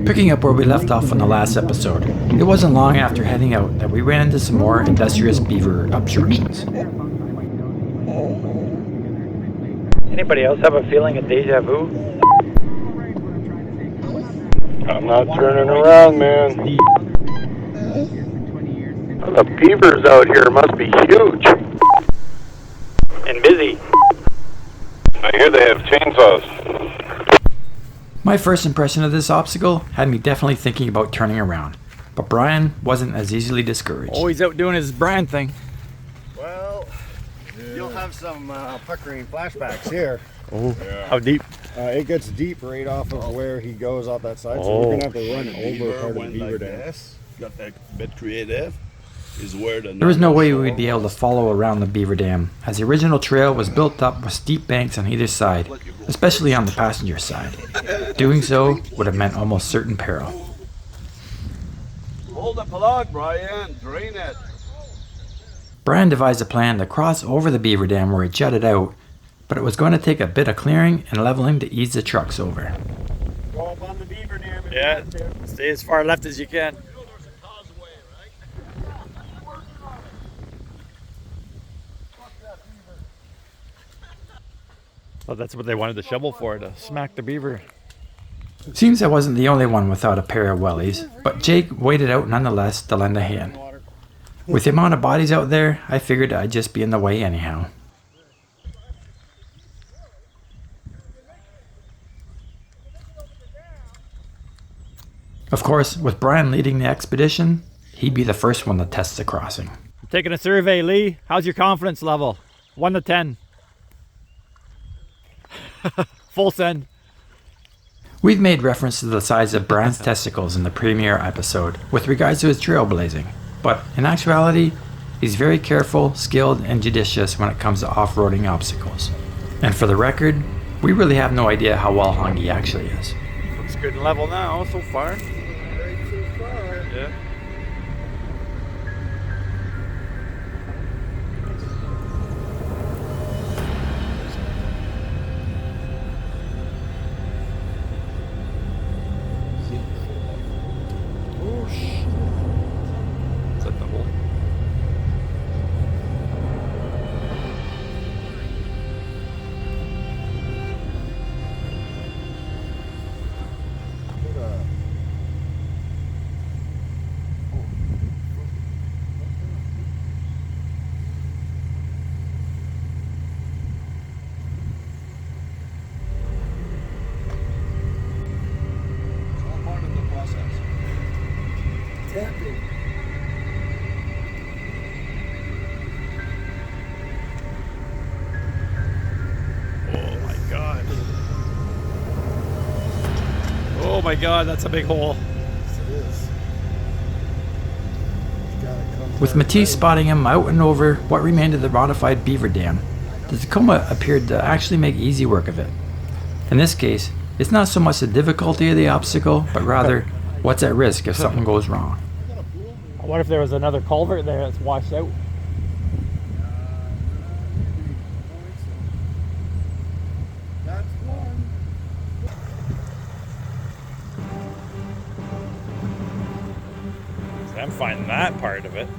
Picking up where we left off on the last episode, it wasn't long after heading out that we ran into some more industrious beaver obstructions. Anybody else have a feeling of deja vu? I'm not turning around, man. The beavers out here must be huge. And busy. I hear they have chainsaws. My first impression of this obstacle had me definitely thinking about turning around, but Brian wasn't as easily discouraged. Always out doing his Brian thing. Well, you'll have some puckering flashbacks here. Oh, yeah. How deep? It gets deep right off of where he goes off that side, so we're going to have to run over part of the beaver dam. Got a bit creative. Is where there was no way we would be able to follow around the beaver dam, as the original trail was built up with steep banks on either side, especially on the passenger side. Doing so would have meant almost certain peril. Hold the plug, Brian. Drain it. Brian devised a plan to cross over the beaver dam where it jutted out, but it was going to take a bit of clearing and leveling to ease the trucks over. Go up on the beaver dam. Yeah, stay as far left as you can. Oh, that's what they wanted the shovel for, to smack the beaver. Seems I wasn't the only one without a pair of wellies, but Jake waited out nonetheless to lend a hand. With the amount of bodies out there, I figured I'd just be in the way anyhow. Of course, with Brian leading the expedition, he'd be the first one to test the crossing. I'm taking a survey, Lee. How's your confidence level? 1 to 10. Full send. We've made reference to the size of Brian's testicles in the premiere episode with regards to his trailblazing, but in actuality, he's very careful, skilled, and judicious when it comes to off-roading obstacles. And for the record, we really have no idea how well hung he actually is. Looks good and level now so far. Yeah. Oh my god, that's a big hole. Yes, it is. With Matisse spotting him out and over what remained of the modified beaver dam, the Tacoma appeared to actually make easy work of it. In this case, it's not so much the difficulty of the obstacle, but rather what's at risk if something goes wrong. I wonder if there was another culvert there that's washed out. That's one. I'm finding that part of it.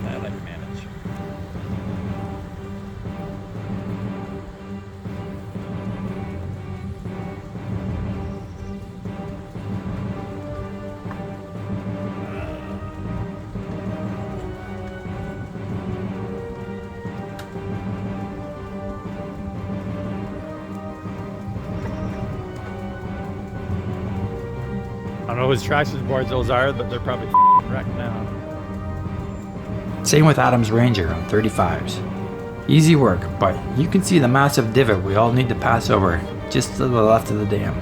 I like manage. I don't know whose traction boards those are, but they're probably wrecked now. Same with Adam's Ranger on 35s. Easy work, but you can see the massive divot we all need to pass over just to the left of the dam.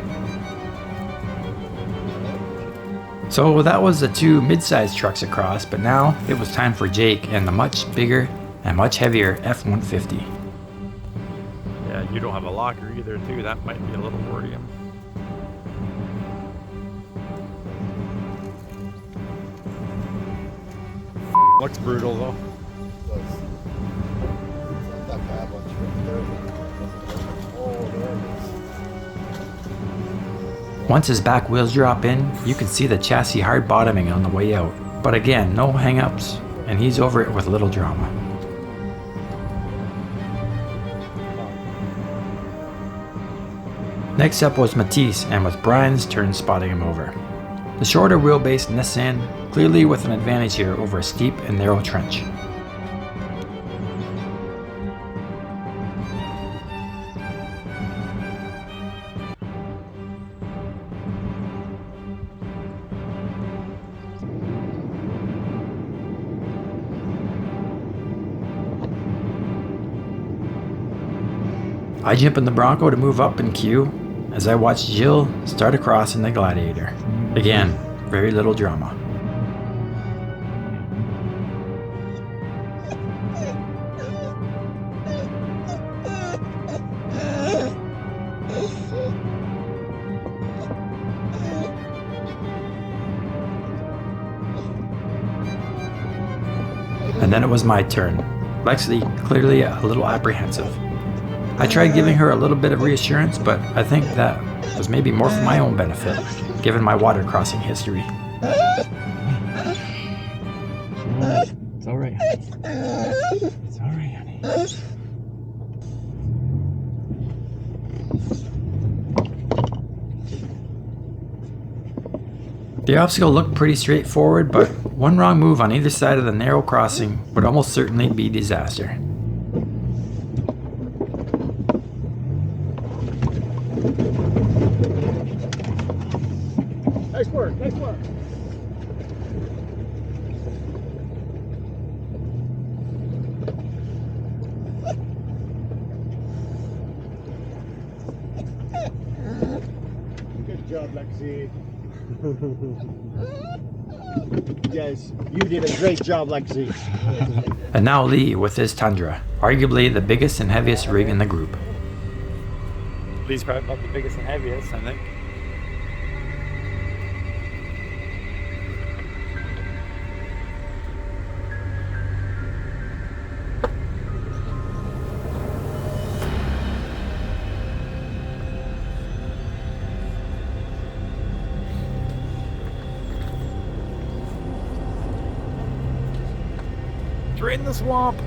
So that was the two mid-sized trucks across, but now it was time for Jake and the much bigger and much heavier F-150. Yeah, you don't have a locker either too, that might be a little worrying. Looks brutal though. That bad one right there. Oh, there it is. Once his back wheels drop in, you can see the chassis hard bottoming on the way out. But again, no hang-ups, and he's over it with little drama. Next up was Matisse, and with Brian's turn spotting him over. The shorter wheelbase Nissan, clearly with an advantage here over a steep and narrow trench. I jump in the Bronco to move up in queue as I watch Gilles start across in the Gladiator. Again, very little drama. And then it was my turn. Lexi clearly a little apprehensive. I tried giving her a little bit of reassurance, but I think that was maybe more for my own benefit, given my water crossing history. It's alright, honey. It's alright, honey. The obstacle looked pretty straightforward, but one wrong move on either side of the narrow crossing would almost certainly be disaster. Nice work, nice work. Good job, Lexi. Yes, you did a great job, Lexi. And now Lee with his Tundra, arguably the biggest and heaviest rig in the group. Lee's probably about the biggest and heaviest, I think. Drain the swamp.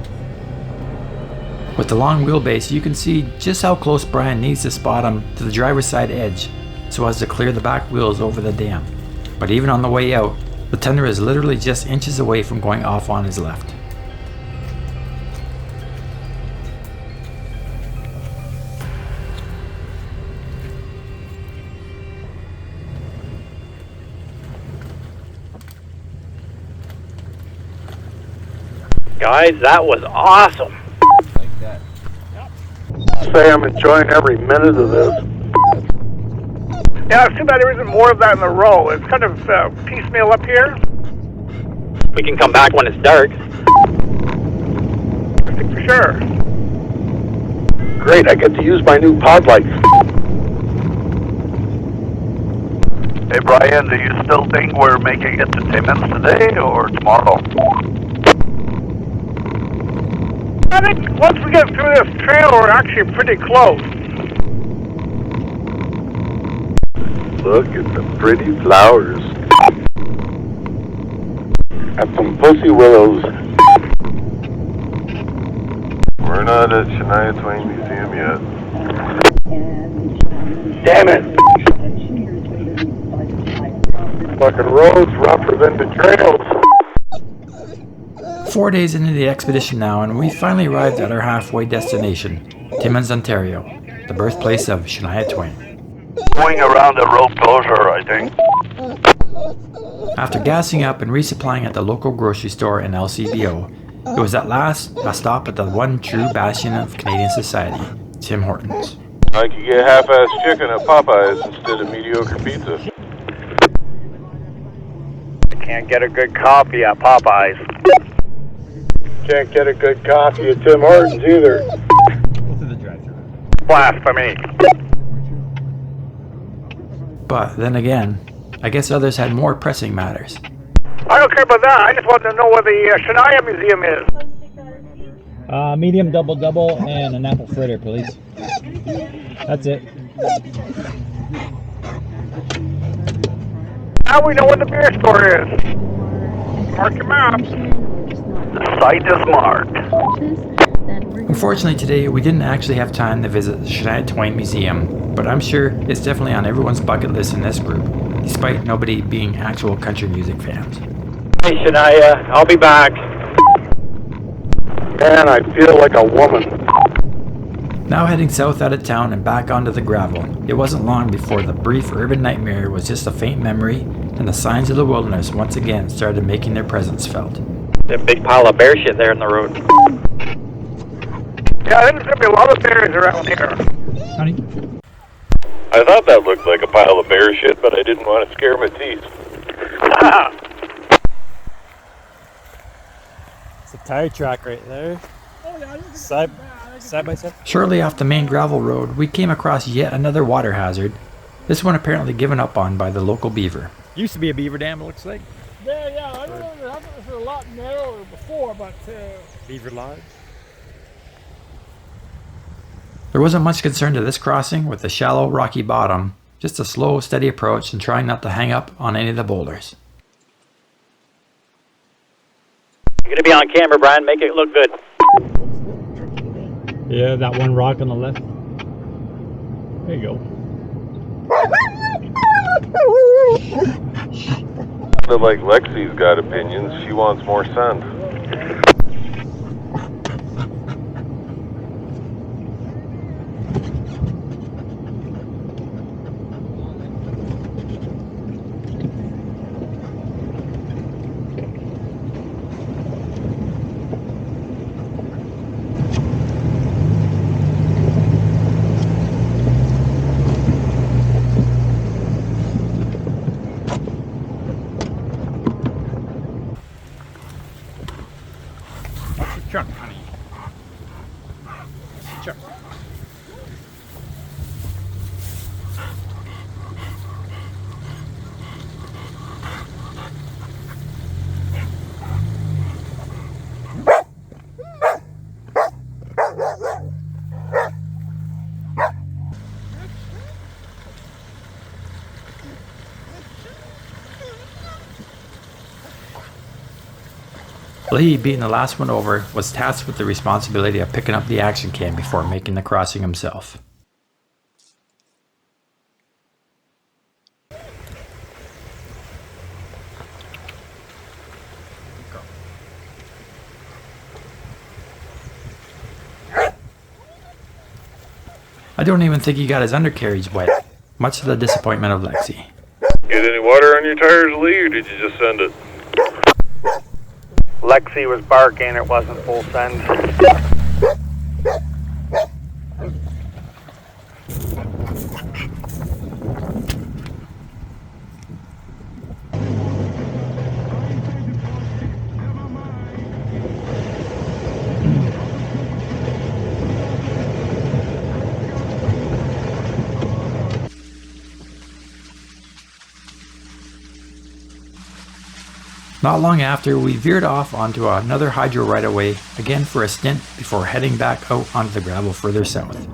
With the long wheelbase, you can see just how close Brian needs to spot him to the driver's side edge so as to clear the back wheels over the dam. But even on the way out, the Tundra is literally just inches away from going off on his left. Guys, that was awesome. Say I'm enjoying every minute of this. Yeah, it's too bad there isn't more of that in the row. It's kind of piecemeal up here. We can come back when it's dark. I think for sure. Great, I get to use my new pod lights. Hey Brian, do you still think we're making it to Timmins today or tomorrow? I think once we get through this trail, we're actually pretty close. Look at the pretty flowers. And some pussy willows. We're not at Shania Twain Museum yet. Damn it! Fucking roads rougher than the trails. 4 days into the expedition now, and we finally arrived at our halfway destination, Timmins, Ontario, the birthplace of Shania Twain. Going around the rope closure, I think. After gassing up and resupplying at the local grocery store and LCBO, it was at last a stop at the one true bastion of Canadian society, Tim Hortons. I could get half-assed chicken at Popeyes instead of mediocre pizza. Can't get a good coffee at Popeyes. Can't get a good coffee at Tim Hortons either. Go through the drive-thru. Blasphemy. But then again, I guess others had more pressing matters. I don't care about that. I just want to know where the Shania Museum is. Medium double and an apple fritter, please. That's it. Now we know what the beer store is. Mark your maps. The site is marked. Unfortunately today we didn't actually have time to visit the Shania Twain Museum, but I'm sure it's definitely on everyone's bucket list in this group, despite nobody being actual country music fans. Hey, Shania, I'll be back. Man, I feel like a woman. Now heading south out of town and back onto the gravel, it wasn't long before the brief urban nightmare was just a faint memory and the signs of the wilderness once again started making their presence felt. That big pile of bear shit there in the road. Yeah, I think there's gonna be a lot of bears around here. Honey? I thought that looked like a pile of bear shit, but I didn't want to scare my teeth. It's a tire track right there. Side by side. Shortly off the main gravel road, we came across yet another water hazard, this one apparently given up on by the local beaver. Used to be a beaver dam, it looks like. Yeah, I remember it was a lot narrower before, but Beaver Lodge. There wasn't much concern to this crossing with the shallow, rocky bottom, just a slow, steady approach and trying not to hang up on any of the boulders. You're gonna be on camera, Brian. Make it look good. Yeah, that one rock on the left. There you go. Sounded like Lexi's got opinions. She wants more sun. Chuck, honey. Chuck. Lee, being the last one over, was tasked with the responsibility of picking up the action cam before making the crossing himself. I don't even think he got his undercarriage wet, much to the disappointment of Lexi. Get any water on your tires, Lee, or did you just send it? Lexi was barking. It wasn't full send. Not long after, we veered off onto another hydro right away, again for a stint before heading back out onto the gravel further south.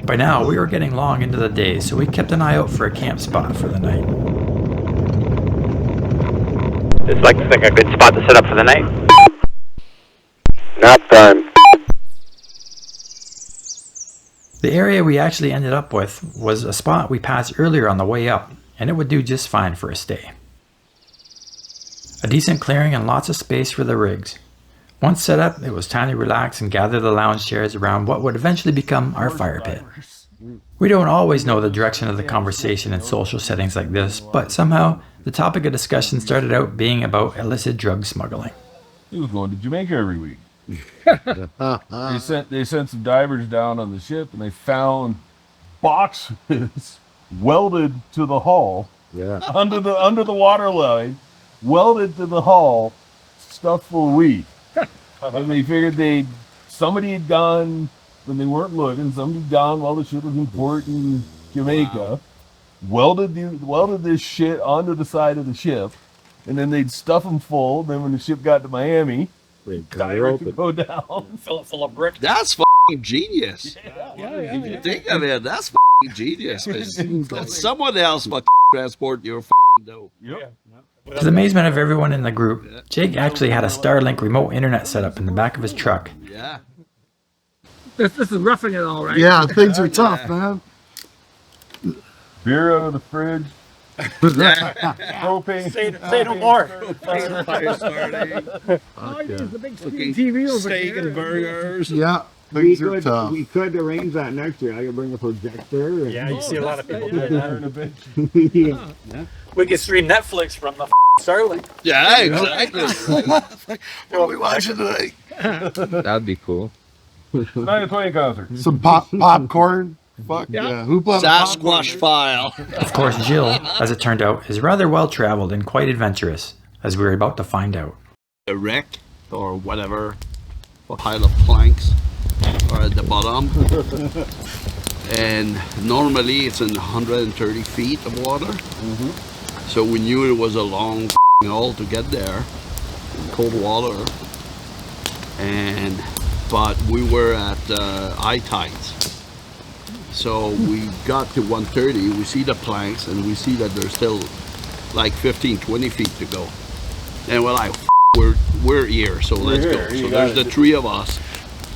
By now, we were getting long into the day, so we kept an eye out for a camp spot for the night. It's like a good spot to set up for the night. Nap time. The area we actually ended up with was a spot we passed earlier on the way up, and it would do just fine for a stay. A decent clearing and lots of space for the rigs. Once set up, it was time to relax and gather the lounge chairs around what would eventually become our fire pit. We don't always know the direction of the conversation in social settings like this, but somehow the topic of discussion started out being about illicit drug smuggling. He was going to Jamaica every week. They sent some divers down on the ship, and they found boxes welded to the hull, under the water line, welded to the hull, stuffed full of weed. And they figured somebody had gone when they weren't looking. Somebody had gone while the ship was in port in Jamaica, welded this shit onto the side of the ship, and then they'd stuff them full. Then when the ship got to Miami, diver could go down, Fill it full of bricks. That's fucking genius. If you think of it, that's fucking genius. 'Cause let someone else fucking transport your fucking dough. Yep. To the amazement of everyone in the group, Jake actually had a Starlink remote internet set up in the back of his truck. Yeah. This is roughing it all right. Yeah, things are tough, man. Beer out of the fridge. Propane. Say no more. Fire starting, I use the big screen TV over steak and burgers. Yeah, We things are could, tough. we could arrange that next year. I could bring a projector. And, Yeah, you see a lot of people Beer doing in a that. bitch. yeah. We can stream Netflix from the Starlink. Yeah, exactly. What are we watching today? That'd be cool. Shania Twain concert. Some popcorn. Fuck yeah. Who bought Sasquatch file. Of course, Gilles, as it turned out, is rather well traveled and quite adventurous, as we were about to find out. A wreck or whatever, a pile of planks are at the bottom. And normally it's in 130 feet of water. So we knew it was a long haul to get there in cold water. But we were at high tides. So we got to 130, we see the planks and we see that there's still like 15, 20 feet to go. And we're like, we're here, so let's go. So there's the three of us.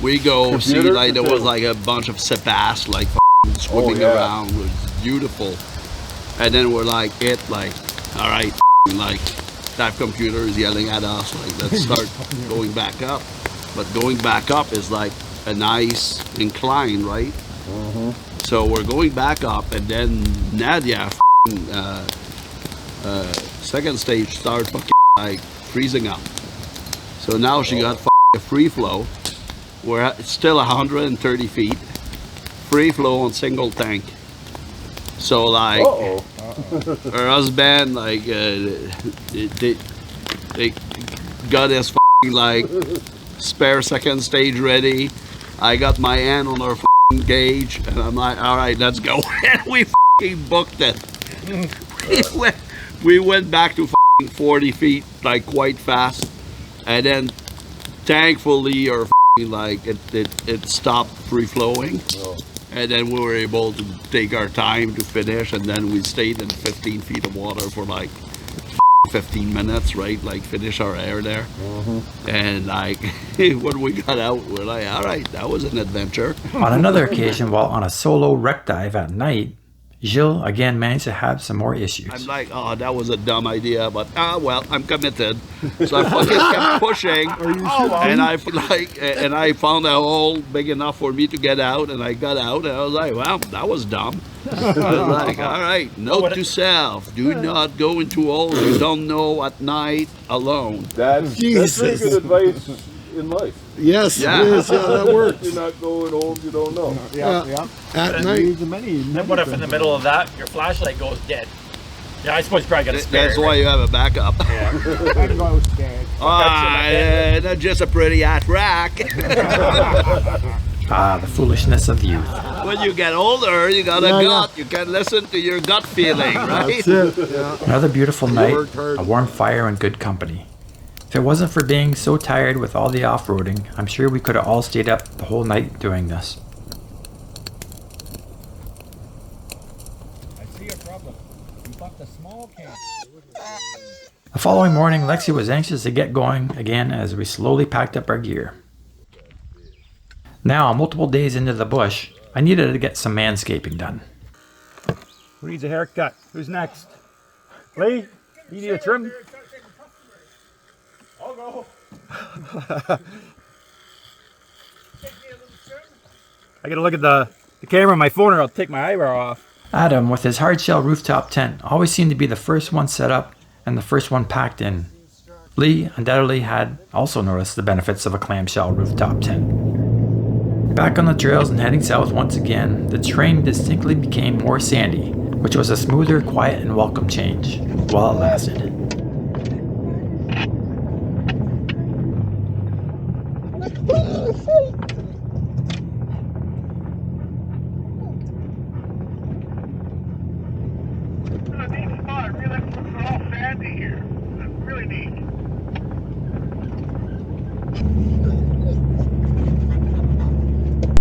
We go see like there was like a bunch of sebass like swimming around. It was beautiful. And then we're like, all right, like that computer is yelling at us, like let's start going back up. But going back up is like a nice incline, right? So we're going back up, and then Nadia, second stage, started like freezing up. So now she got a free flow. We're at still 130 feet, free flow on single tank. So like her husband, like they got his like spare second stage ready. I got my hand on her gauge, and I'm like, all right, let's go. And we booked it. We went back to 40 feet like quite fast, and then thankfully or like it stopped free flowing, and then we were able to take our time to finish, and then we stayed in 15 feet of water for like 15 minutes, right? Like finish our air there. And like when we got out, we're like, all right, that was an adventure. On another occasion, while on a solo wreck dive at night, Gilles again managed to have some more issues. I'm like, oh, that was a dumb idea, but well, I'm committed. So I fucking kept pushing, and I found a hole big enough for me to get out, and I got out, and I was like, well, that was dumb. I was like, all right, note to self: do not go into holes you don't know at night alone. That's pretty good advice in life. Yes, Yeah. it is. Yeah, that works. You're not going holes you don't know. At night. Then what if in the middle of that, your flashlight goes dead? Yeah, I suppose you probably got a spare. That's why you have a backup. Not just a pretty hot rack. Ah, the foolishness of youth. When you get older, you got a gut. You can listen to your gut feeling, right? That's it. Yeah. Another beautiful night, worked hard. a warm fire and good company. If it wasn't for being so tired with all the off-roading, I'm sure we could have all stayed up the whole night doing this. I see a problem. You bought the small can. The following morning, Lexi was anxious to get going again as we slowly packed up our gear. Now, multiple days into the bush, I needed to get some manscaping done. Who needs a haircut? Who's next? Lee, you need a trim? I'll go. I gotta look at the camera on my phone or I'll take my eyebrow off. Adam, with his hardshell rooftop tent, always seemed to be the first one set up and the first one packed in. Lee undoubtedly had also noticed the benefits of a clamshell rooftop tent. Back on the trails and heading south once again, the terrain distinctly became more sandy, which was a smoother, quiet, and welcome change, while it lasted. I realized it's all sandy here. It's really neat.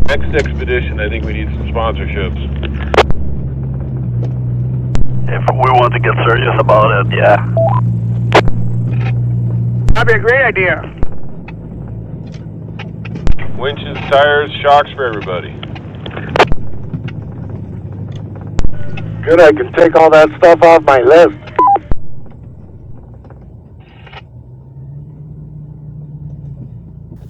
Next expedition, I think we need some sponsorships. If we want to get serious about it, yeah. That'd be a great idea. Winches, tires, shocks for everybody. Good, I can take all that stuff off my list.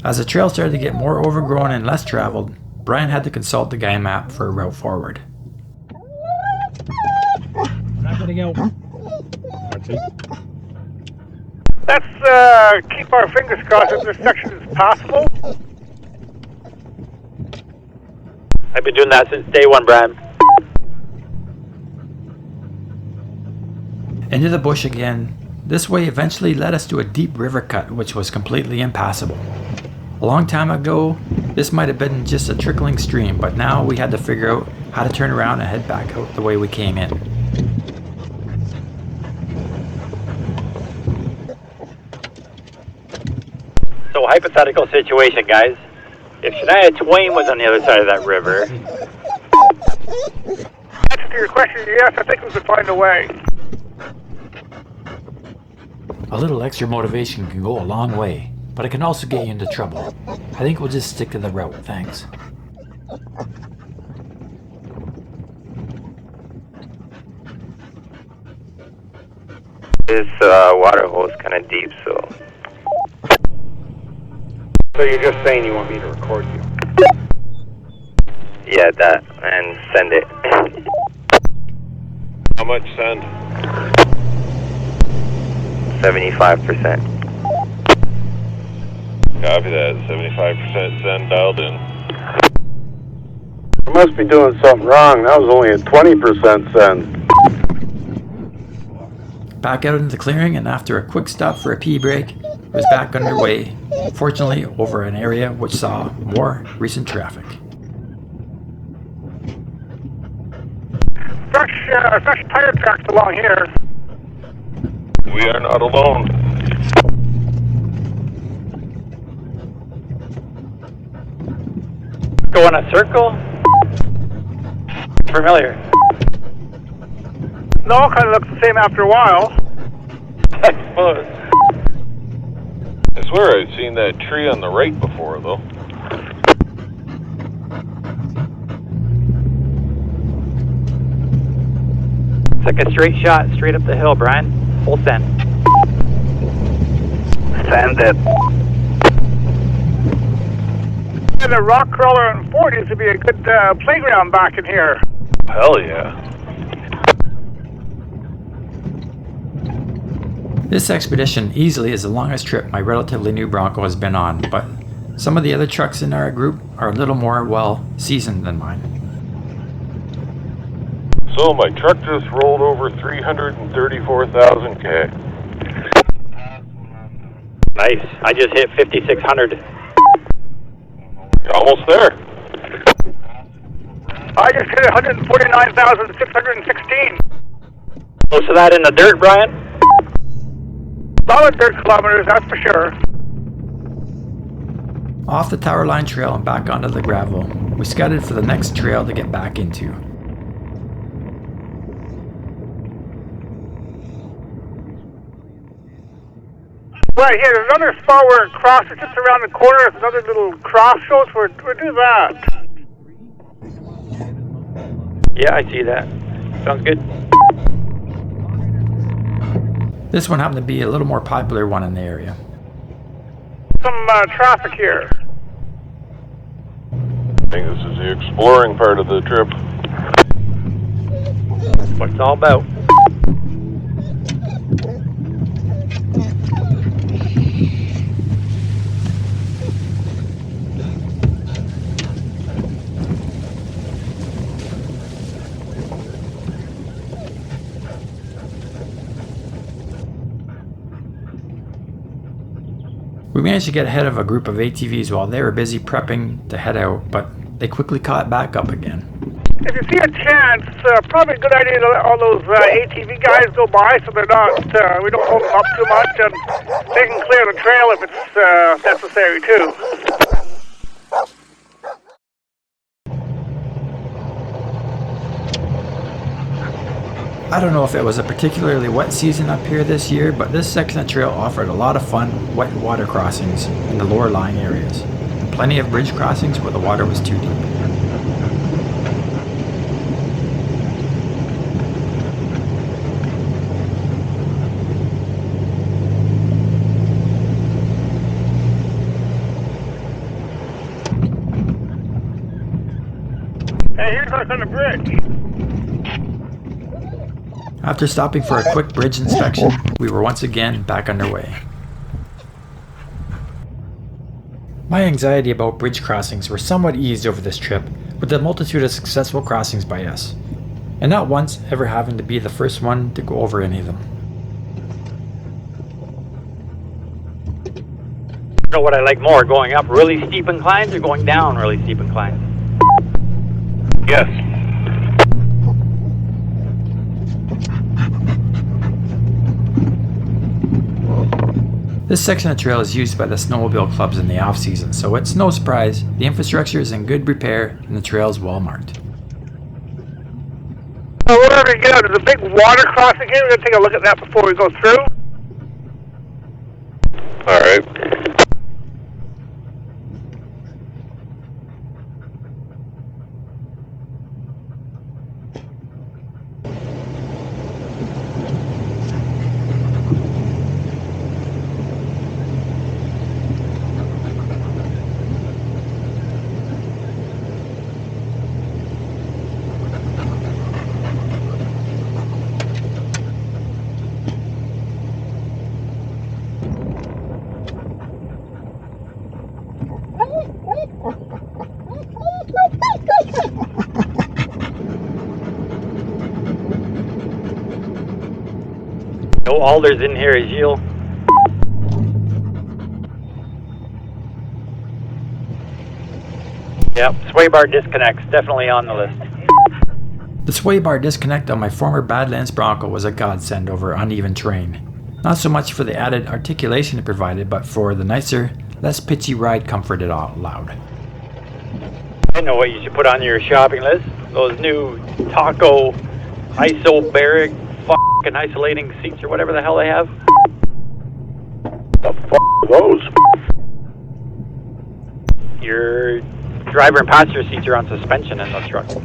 As the trail started to get more overgrown and less traveled, Brian had to consult the guide map for a route forward. Not getting out. Let's keep our fingers crossed that this section is passable. I've been doing that since day one, Brian. Into the bush again. This way eventually led us to a deep river cut which was completely impassable. A long time ago, this might have been just a trickling stream, but now we had to figure out how to turn around and head back out the way we came in. So, hypothetical situation, guys. If Shania Twain was on the other side of that river... Answer to your question, yes, I think we could find a way. A little extra motivation can go a long way, but it can also get you into trouble. I think we'll just stick to the route, thanks. This water hole is kind of deep, so... So you're just saying you want me to record you? Yeah, that, and send it. How much send? 75%. Copy that. 75% send dialed in. I must be doing something wrong. That was only a 20% send. Back out into the clearing, and after a quick stop for a pee break, it was back underway, fortunately over an area which saw more recent traffic. Fresh tire tracks along here. We are not alone. Go in a circle? Familiar. No, kind of looks the same after a while. I suppose. I swear I've seen that tree on the right before, though. It's like a straight shot, straight up the hill, Brian. Full send. Send it. And the rock crawler and fort used to be a good playground back in here. Hell yeah. This expedition easily is the longest trip my relatively new Bronco has been on, but some of the other trucks in our group are a little more, well, seasoned than mine. So my truck just rolled over 334,000 K. Nice. I just hit 5,600. You're almost there. I just hit 149,616. Most of that in the dirt, Brian? Solid dirt kilometers, that's for sure. Off the Tower Line Trail and back onto the gravel, we scouted for the next trail to get back into. Right here, there's another spot where it crosses just around the corner. There's another little crossroads. We'll do that. Yeah, I see that. Sounds good. This one happened to be a little more popular one in the area. Some traffic here. I think this is the exploring part of the trip. That's what it's all about. We managed to get ahead of a group of ATVs while they were busy prepping to head out, but they quickly caught back up again. If you see a chance, probably a good idea to let all those ATV guys go by so they're not, we don't hold them up too much, and they can clear the trail if it's necessary too. I don't know if it was a particularly wet season up here this year, but this section of trail offered a lot of fun wet water crossings in the lower lying areas, and plenty of bridge crossings where the water was too deep. Hey, here's us on the bridge. After stopping for a quick bridge inspection, we were once again back underway. My anxiety about bridge crossings were somewhat eased over this trip with the multitude of successful crossings by us, and not once ever having to be the first one to go over any of them. You know what I like more, going up really steep inclines or going down really steep inclines? Yes. This section of trail is used by the snowmobile clubs in the off-season, so it's no surprise the infrastructure is in good repair and the trail is well marked. Whatever you get out, there's a big water crossing here. We're going to take a look at that before we go through. All right. No Alders in here, Gilles. Yep, sway bar disconnects, definitely on the list. The sway bar disconnect on my former Badlands Bronco was a godsend over uneven terrain. Not so much for the added articulation it provided, but for the nicer, less pitchy ride comfort it allowed. I know what you should put on your shopping list. Those new taco isobaric fucking isolating seats or whatever the hell they have. The fuck are those? Your driver and passenger seats are on suspension in those trucks.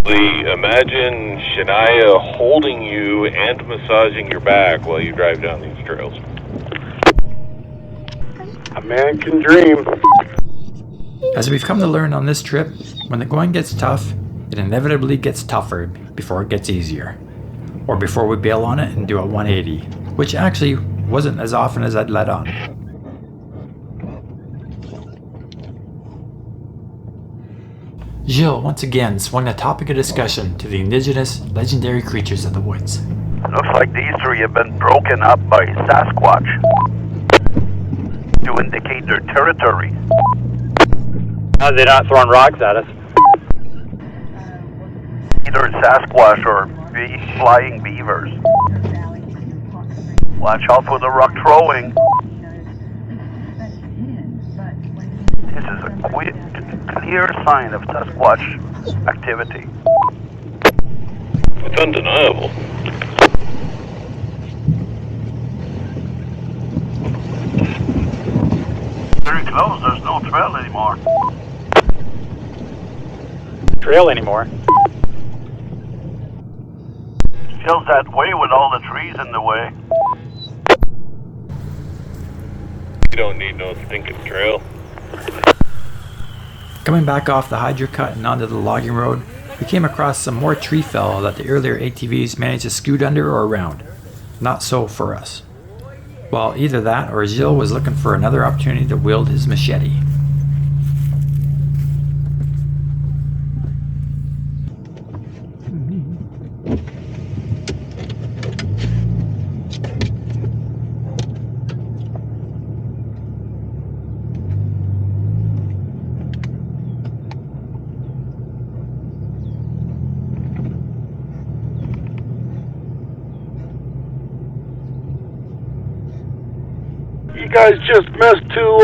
Imagine Shania holding you and massaging your back while you drive down these trails. A man can dream. As we've come to learn on this trip, when the going gets tough, it inevitably gets tougher before it gets easier. Or before we bail on it and do a 180, which actually wasn't as often as I'd let on. Gilles once again swung the topic of discussion to the indigenous, legendary creatures of the woods. Looks like these three have been broken up by Sasquatch to indicate their territory. How are they not throwing rocks at us? Either Sasquatch or flying beavers. Watch out for the rock throwing. This is a clear sign of Sasquatch activity. It's undeniable. Very close, there's no trail anymore. Trail anymore? Feels that way with all the trees in the way. You don't need no stinking trail. Coming back off the hydro cut and onto the logging road, we came across some more tree fell that the earlier ATVs managed to scoot under or around. Not so for us. Well, either that or Gilles was looking for another opportunity to wield his machete. guys just missed two,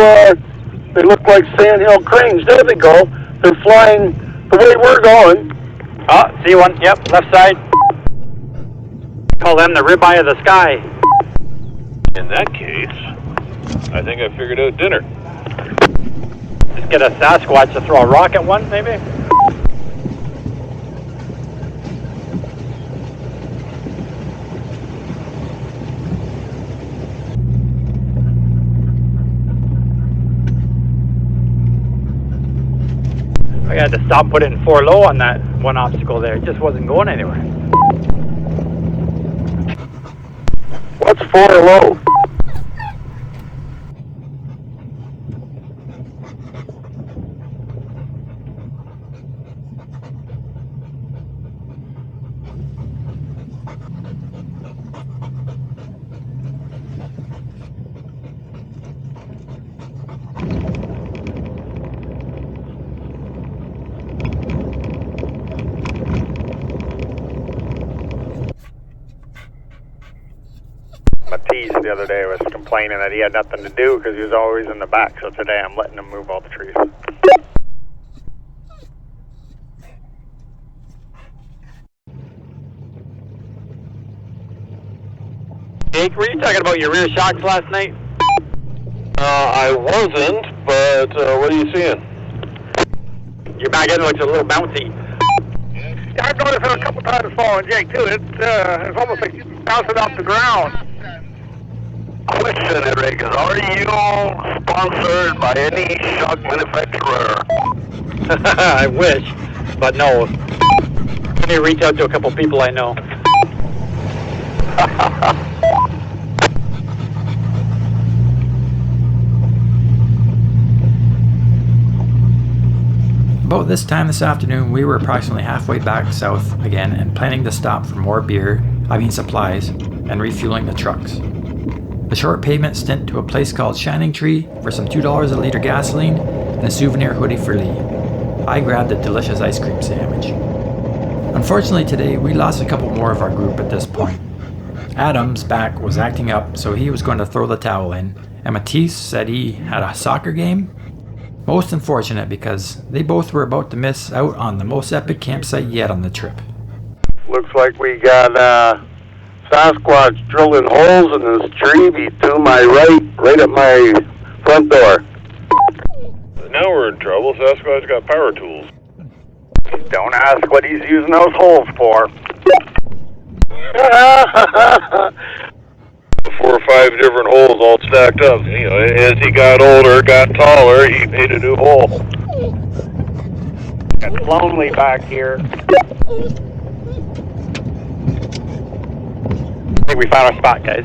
they look like sandhill cranes. There they go. They're flying the way we're going. Oh, see one. Yep, left side. Call them the ribeye of the sky. In that case, I think I figured out dinner. Just get a Sasquatch to throw a rock at one, maybe? I had to stop putting 4 low on that one obstacle there. It just wasn't going anywhere. What's 4 low? Matisse the other day was complaining that he had nothing to do because he was always in the back, so today I'm letting him move all the trees. Jake, were you talking about your rear shocks last night? I wasn't, but what are you seeing? Your back end looks a little bouncy. Yeah, I've noticed it a couple times falling, Jake, too. It's almost like bouncing off the ground. Question, Eric, are you sponsored by any shock manufacturer? I wish, but no. Let me reach out to a couple people I know. About this time this afternoon, we were approximately halfway back south again and planning to stop for more supplies, and refueling the trucks. A short payment stint to a place called Shining Tree for some $2 a liter gasoline and a souvenir hoodie for Lee. I grabbed a delicious ice cream sandwich. Unfortunately today, we lost a couple more of our group at this point. Adam's back was acting up, so he was going to throw the towel in, and Matisse said he had a soccer game. Most unfortunate because they both were about to miss out on the most epic campsite yet on the trip. Looks like we got Sasquatch drilling holes in this tree to my right at my front door. Now we're in trouble. Sasquatch got power tools. Don't ask what he's using those holes for. 4 or 5 different holes all stacked up. You know, as he got older, got taller, he made a new hole. It's lonely back here. I think we found our spot, guys.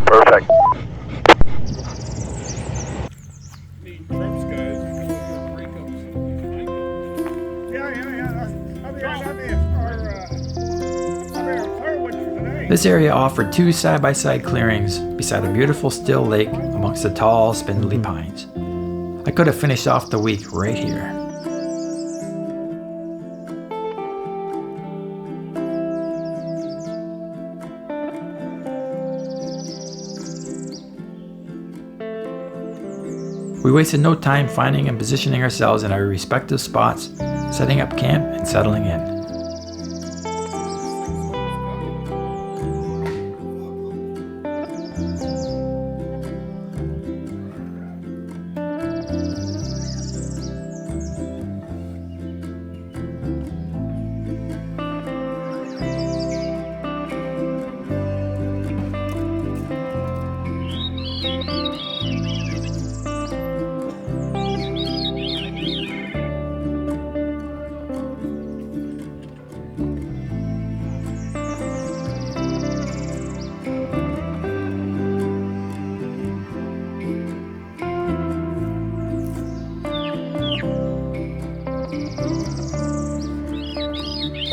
Perfect. This area offered 2 side-by-side clearings beside a beautiful still lake amongst the tall, spindly pines. I could have finished off the week right here. We wasted no time finding and positioning ourselves in our respective spots, setting up camp and settling in.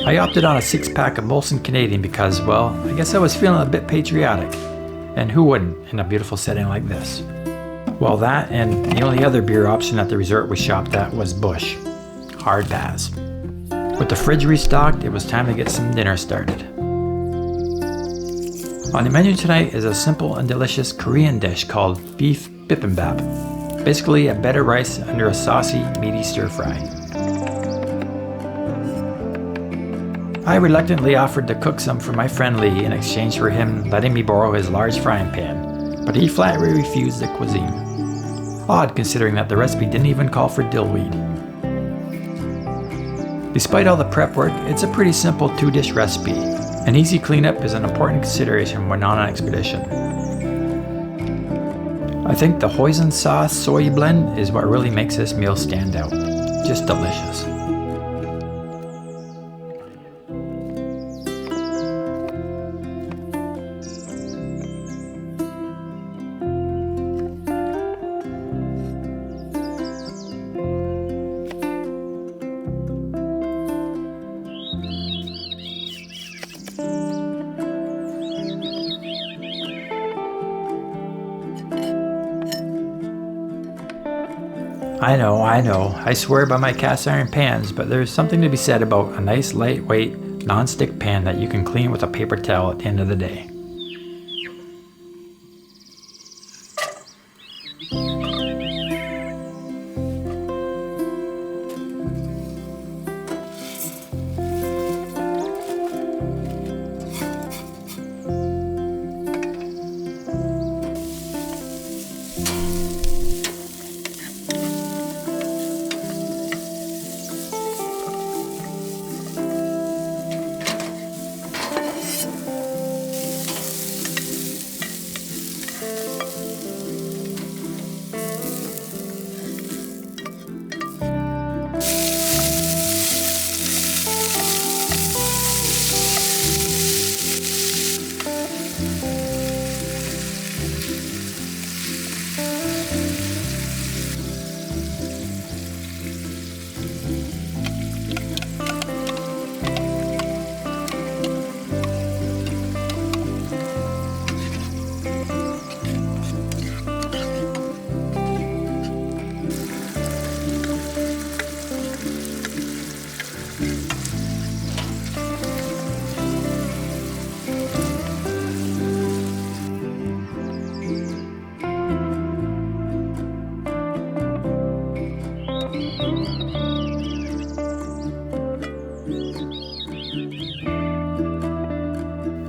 I opted on a 6-pack of Molson Canadian because, well, I guess I was feeling a bit patriotic. And who wouldn't in a beautiful setting like this? Well, that and the only other beer option at the resort we shopped at was Busch. Hard pass. With the fridge restocked, it was time to get some dinner started. On the menu tonight is a simple and delicious Korean dish called beef Bipimbap. Basically a bed of rice under a saucy, meaty stir fry. I reluctantly offered to cook some for my friend Lee in exchange for him letting me borrow his large frying pan, but he flatly refused the cuisine. Odd considering that the recipe didn't even call for dillweed. Despite all the prep work, it's a pretty simple 2-dish recipe. An easy cleanup is an important consideration when on an expedition. I think the hoisin sauce soy blend is what really makes this meal stand out. Just delicious. I know, I swear by my cast iron pans, but there's something to be said about a nice lightweight non-stick pan that you can clean with a paper towel at the end of the day.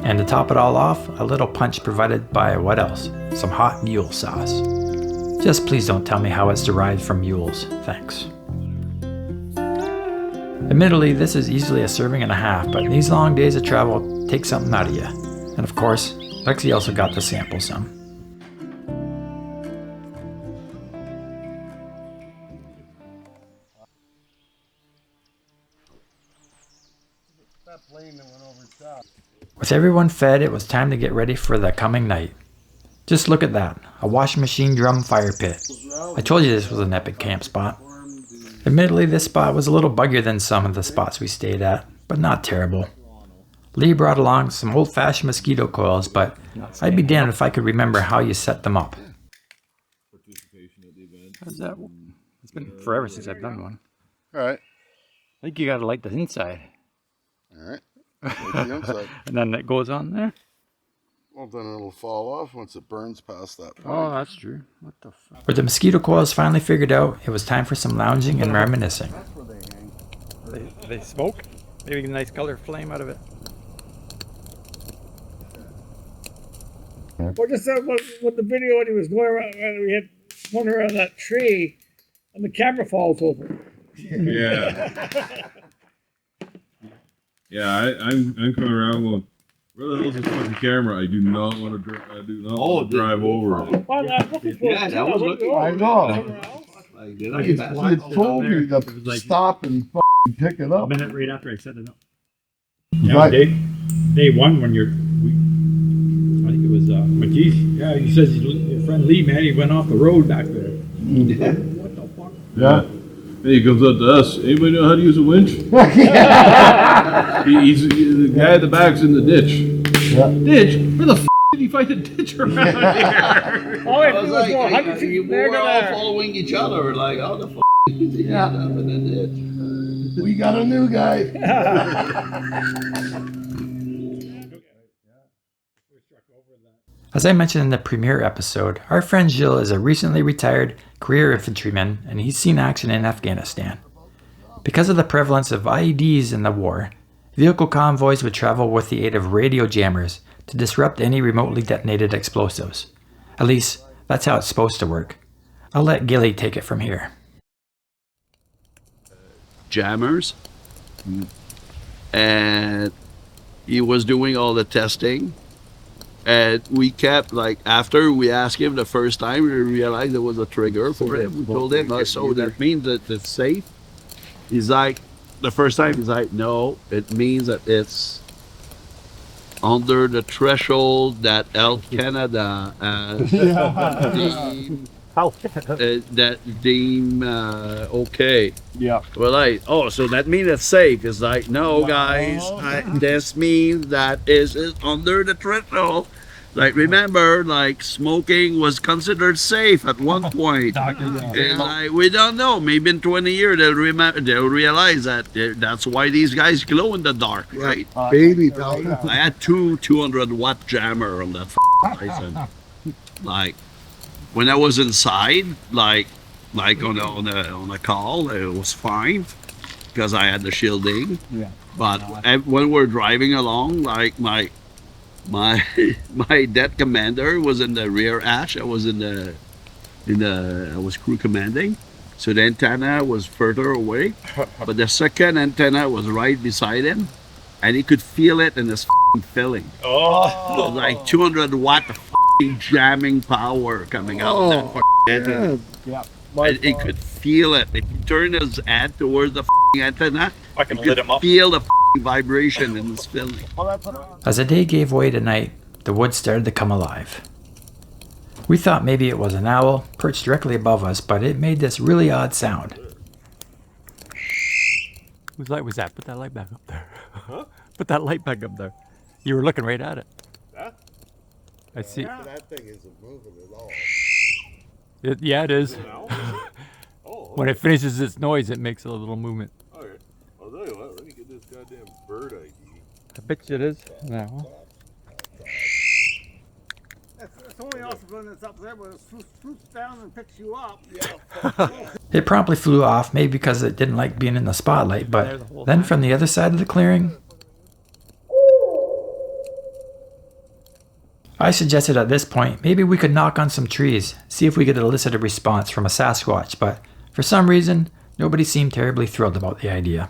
And to top it all off, a little punch provided by what else? Some hot mule sauce. Just please don't tell me how it's derived from mules, thanks. Admittedly, this is easily a serving and a half, but these long days of travel take something out of you. And of course, Lexi also got to sample some. With everyone fed, it was time to get ready for the coming night. Just look at that, a washing machine drum fire pit. I told you this was an epic camp spot. Admittedly, this spot was a little buggier than some of the spots we stayed at, but not terrible. Lee brought along some old-fashioned mosquito coils, but I'd be damned if I could remember how you set them up. How's that? It's been forever since I've done one. Alright. I think you gotta light the inside. Alright. Light the inside. And then it goes on there? Well, then it'll fall off once it burns past that point. Oh, that's true. What the fuck? With the mosquito coils finally figured out, it was time for some lounging and reminiscing. That's where they hang. They smoke? Maybe get a nice color flame out of it. Well, just with the video when he was going around, we had one around that tree, and the camera falls over. Yeah. Yeah, I'm coming around going, where the hell's this fucking camera? I do not want to drive over it. Well, I'm looking for Yeah, that was looking. I know. Like, did It told me to stop and fucking pick it A up. minute right after I set it up. Yeah, Yeah, day one when I think it was Matisse. Yeah, he says your friend Lee, man, he went off the road back there. Yeah. What the fuck? Yeah. And he comes up to us. Anybody know how to use a winch? he's the guy at the back's in the ditch. Yeah. Ditch? Where the f did he find a ditch around here? Oh, I it was was like, 100 you feet there were to all there. following each other. Like, how the f did he end up in the ditch? We got a new guy. As I mentioned in the premiere episode, our friend Gilles is a recently retired career infantryman and he's seen action in Afghanistan. Because of the prevalence of IEDs in the war, vehicle convoys would travel with the aid of radio jammers to disrupt any remotely detonated explosives. At least, that's how it's supposed to work. I'll let Gilles take it from here. Jammers, and he was doing all the testing, and we kept, like, after we asked him the first time, we realized there was a trigger for it. We told him, so that means that it's safe. He's like, the first time he's like, no, it means that it's under the threshold that Health Canada that deem okay. Yeah. We're like, oh, so that means it's safe. It's like, no, guys, this means that is under the threshold. Like, remember, like, smoking was considered safe at one point. And like, we don't know. Maybe in 20 years they'll realize that that's why these guys glow in the dark, right? Baby, I had two 200-watt jammer on that place, and like, when I was inside, like on a call, it was fine because I had the shielding. Yeah. But when we're driving along, like my dead commander was in the rear hatch. I was I was crew commanding, so the antenna was further away, but the second antenna was right beside him, and he could feel it in his filling. Oh, like 200-watt jamming power coming out of that antenna. Yeah. And he could feel it. If he turned his head towards the antenna, I can he lit could him up. feel the vibration in his filling. As the day gave way to night, the woods started to come alive. We thought maybe it was an owl perched directly above us, but it made this really odd sound. Whose light was that? Put that light back up there. Huh? Put that light back up there. You were looking right at it. Huh? I see. That thing isn't moving at all. Yeah, it is. When it finishes its noise, it makes a little movement. Okay. I'll tell you what, let me get this goddamn bird ID. I bet you it is. No. It's only also when it's up there, but it swoops down and picks you up. It promptly flew off, maybe because it didn't like being in the spotlight, but then from the other side of the clearing, I suggested at this point maybe we could knock on some trees, see if we could elicit a response from a Sasquatch, but for some reason, nobody seemed terribly thrilled about the idea.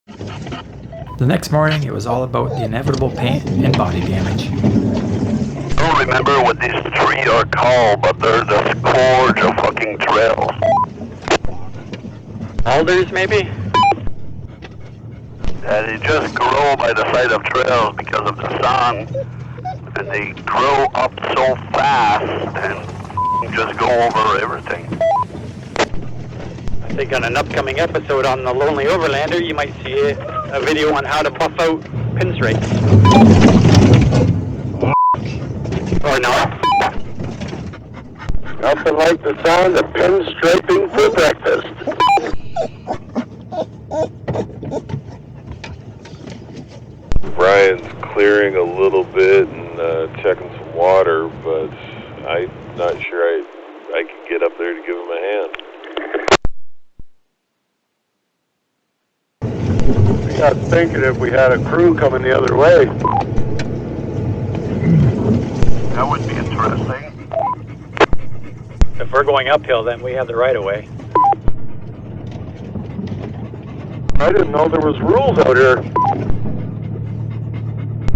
The next morning, it was all about the inevitable pain and body damage. I don't remember what these trees are called, but they're the scourge of fucking trails. Alders, maybe? And they just grow by the side of trails because of the sun. And they grow up so fast and just go over everything. I think on an upcoming episode on the Lonely Overlander, you might see a video on how to buff out pinstripes. Or not. Nothing like the sound of pinstriping for breakfast. Brian's clearing a little bit and checking some water, but I'm not sure I can get up there to give him a hand. I got thinking if we had a crew coming the other way. That would be interesting. If we're going uphill, then we have the right of way. I didn't know there was rules out here.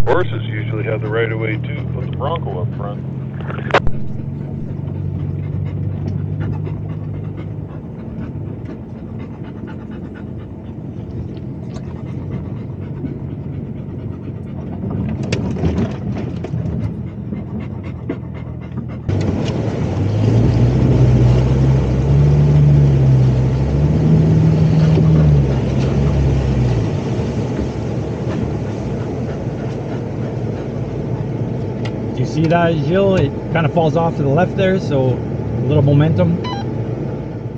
Horses usually have the right of way too. Put the Bronco up front. You see that, Gilles? It kind of falls off to the left there, so a little momentum.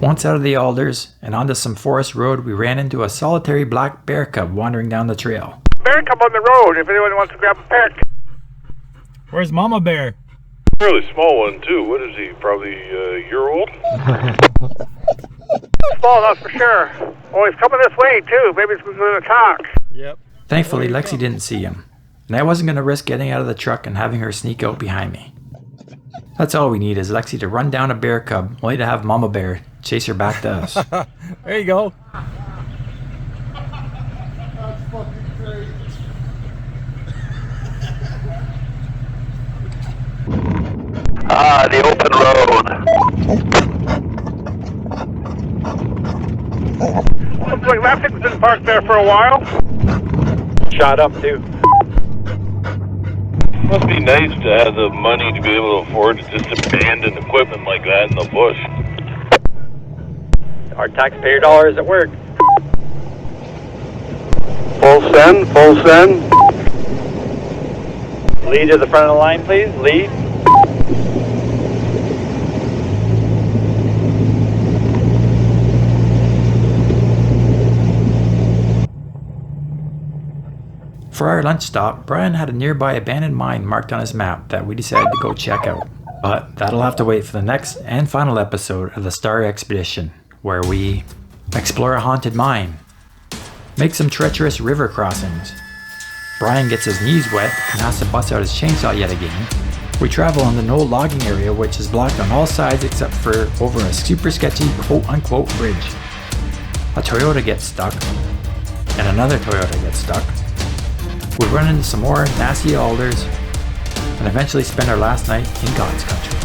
Once out of the Alders and onto some forest road, we ran into a solitary black bear cub wandering down the trail. Bear come on the road if anyone wants to grab a peck. Where's Mama Bear? Fairly small one too. What is he? Probably a year old. Small enough for sure. Oh, he's coming this way too. Maybe he's going to talk. Yep. Thankfully, Lexi didn't see him, and I wasn't going to risk getting out of the truck and having her sneak out behind me. That's all we need is Lexi to run down a bear cub, only to have Mama Bear chase her back to us. There you go. That's fucking crazy. The open road. Looks like that thing's been parked there for a while. Shot up too. Must be nice to have the money to be able to afford to just abandon equipment like that in the bush. Our taxpayer dollars at work. Full send, full send. Lead to the front of the line, please. Lead. For our lunch stop, Brian had a nearby abandoned mine marked on his map that we decided to go check out. But that'll have to wait for the next and final episode of the Star Expedition, where we explore a haunted mine, make some treacherous river crossings, Brian gets his knees wet and has to bust out his chainsaw yet again. We travel on the no logging area, which is blocked on all sides except for over a super sketchy quote-unquote bridge. A Toyota gets stuck, and another Toyota gets stuck. We run into some more nasty alders, and eventually spend our last night in God's country.